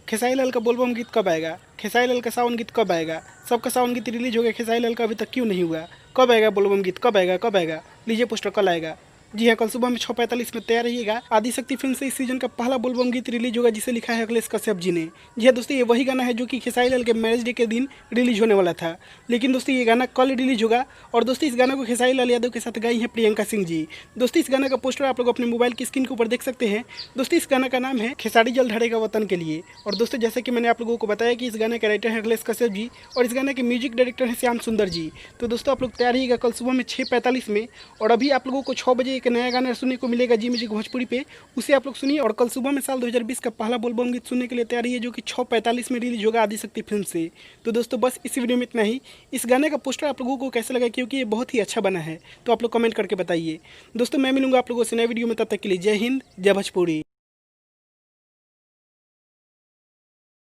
खेसारी लाल का बोलबम गीत कब आएगा? खेसारी लाल का सावन गीत कब आएगा? सबका सावन गीत रिलीज हो गया, खेसारी लाल का अभी तक क्यों नहीं हुआ? कब आएगा बोलबम गीत? कब आएगा? कब आएगा? लीजिए पोस्टर कल आएगा। जी हाँ, कल सुबह में 6:45 में तैयार रहिएगा। आदिशक्ति फिल्म से इस सीजन का पहला बोलबम गीत रिलीज होगा, जिसे लिखा है अखिलेश कश्यप जी ने। जी हाँ दोस्तों, ये वही गाना है जो कि खेसारी लाल के मैरिज डे के दिन रिलीज होने वाला था, लेकिन दोस्तों ये गाना कल रिलीज होगा। और दोस्तों इस गाना को खेसारी लाल यादव के साथ गाई है प्रियंका सिंह जी। दोस्तों इस गाना का पोस्टर आप लोग अपने मोबाइल की स्क्रीन के ऊपर देख सकते हैं। दोस्तों इस गाना का नाम है खेसारी जल ढड़ेगा वतन के लिए। और दोस्तों जैसे कि मैंने आप लोगों को बताया कि इस गाने का राइटर है अखिलेश कश्यप जी और इस गाने के म्यूजिक डायरेक्टर है श्याम सुंदर जी। तो दोस्तों आप लोग तैयार रहिएगा कल सुबह में 6:45 में। और अभी आप लोगों को 6 बजे एक नया गाना सुनने को मिलेगा जी म्यूजिक भोजपुरी पे, उसे आप लोग सुनिए। और कल सुबह में साल 2020 का पहला बोलबम गीत सुनने के लिए तैयारी है, जो कि 6:45 में रिलीज होगा आदिशक्ति फिल्म से। तो दोस्तों बस इस वीडियो में इतना ही। इस गाने का पोस्टर आप लोगों को कैसा लगा, क्योंकि ये बहुत ही अच्छा बना है, तो आप लोग कमेंट करके बताइए। दोस्तों मैं मिलूंगा आप लोगों से नए वीडियो में, तब तक के लिए जय हिंद, जय भोजपुरी।